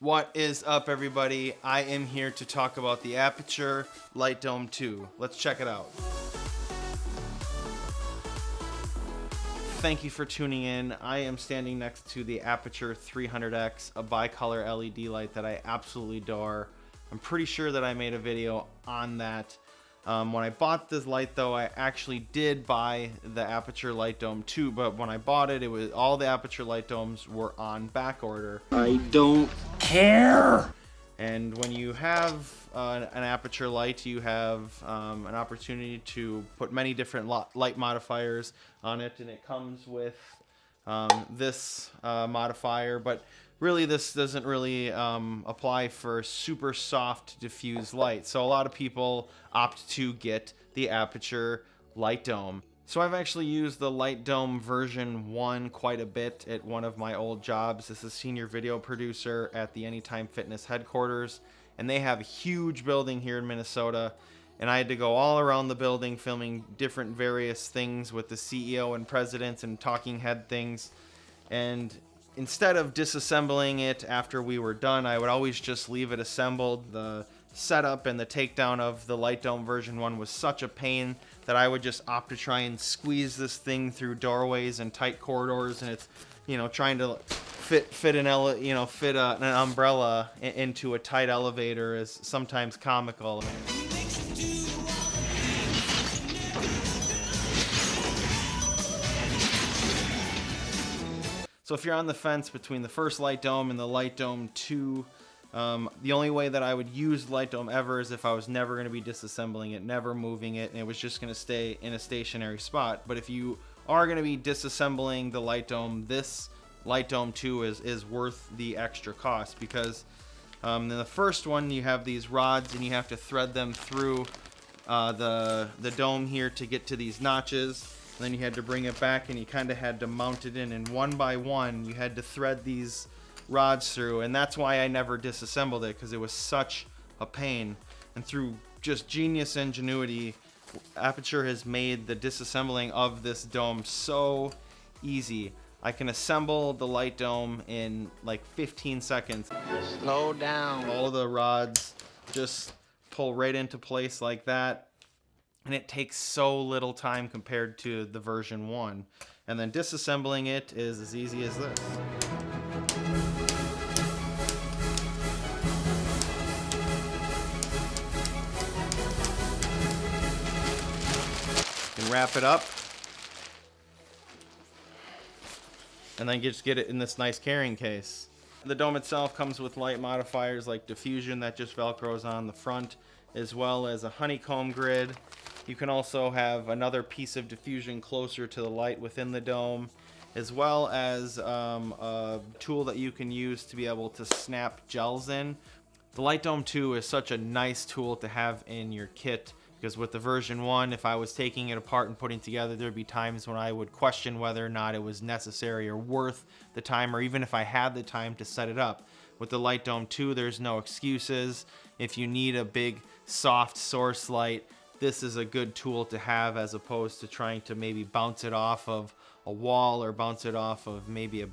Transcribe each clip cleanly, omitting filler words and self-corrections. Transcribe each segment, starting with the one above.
What is up, everybody? I am here to talk about the Aputure Lightdome 2. Let's check it out. Thank you for tuning in. I am standing next to the Aputure 300X, a bicolor LED light that I absolutely adore. I'm pretty sure that I made a video on that. When I bought this light, though, I actually did buy the Aputure Lightdome 2, but when I bought it, all the Aputure Lightdomes were on back order. I don't care. And when you have an Aputure light, you have an opportunity to put many different light modifiers on it, and it comes with this modifier, but really this doesn't really apply for super soft diffuse light. So a lot of people opt to get the Aputure Lightdome. So I've actually used the Lightdome version 1 quite a bit at one of my old jobs. This is senior video producer at the Anytime Fitness headquarters, and they have a huge building here in Minnesota, and I had to go all around the building filming different various things with the CEO and president and talking head things. And instead of disassembling it after we were done, I would always just leave it assembled. The setup and the takedown of the Lightdome version 1 was such a pain that I would just opt to try and squeeze this thing through doorways and tight corridors, and it's, trying to fit an umbrella into a tight elevator is sometimes comical. So if you're on the fence between the first Lightdome and the Lightdome 2, the only way that I would use Lightdome ever is if I was never going to be disassembling it, never moving it, and it was just going to stay in a stationary spot. But if you are going to be disassembling the Lightdome, this Lightdome 2 is worth the extra cost, because in the first one you have these rods and you have to thread them through the dome here to get to these notches. And then you had to bring it back and you kind of had to mount it in, and one by one you had to thread these rods through, and that's why I never disassembled it, because it was such a pain. And through just genius ingenuity, Aputure has made the disassembling of this dome so easy. I can assemble the Lightdome in like 15 seconds. Slow down. All of the rods just pull right into place like that. And it takes so little time compared to the version 1. And then disassembling it is as easy as this. You can wrap it up. And then just get it in this nice carrying case. The dome itself comes with light modifiers like diffusion that just velcros on the front, as well as a honeycomb grid. You can also have another piece of diffusion closer to the light within the dome, as well as a tool that you can use to be able to snap gels in. The Lightdome 2 is such a nice tool to have in your kit, because with the version 1, if I was taking it apart and putting it together, there'd be times when I would question whether or not it was necessary or worth the time, or even if I had the time to set it up. With the Lightdome 2, there's no excuses. If you need a big soft source light, this is a good tool to have, as opposed to trying to maybe bounce it off of a wall or bounce it off of maybe a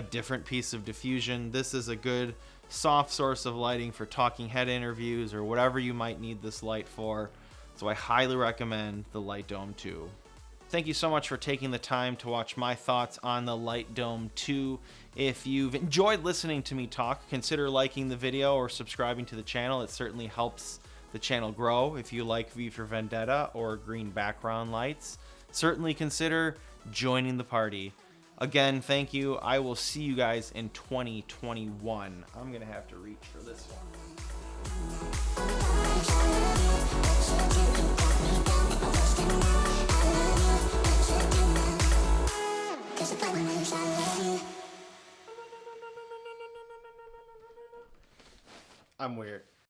different piece of diffusion. This is a good soft source of lighting for talking head interviews or whatever you might need this light for. So I highly recommend the Lightdome 2. Thank you so much for taking the time to watch my thoughts on the Lightdome 2. If you've enjoyed listening to me talk, consider liking the video or subscribing to the channel. It certainly helps the channel grow. If you like V for Vendetta or green background lights, certainly consider joining the party. Again, thank you. I will see you guys in 2021. I'm gonna have to reach for this one. I'm weird.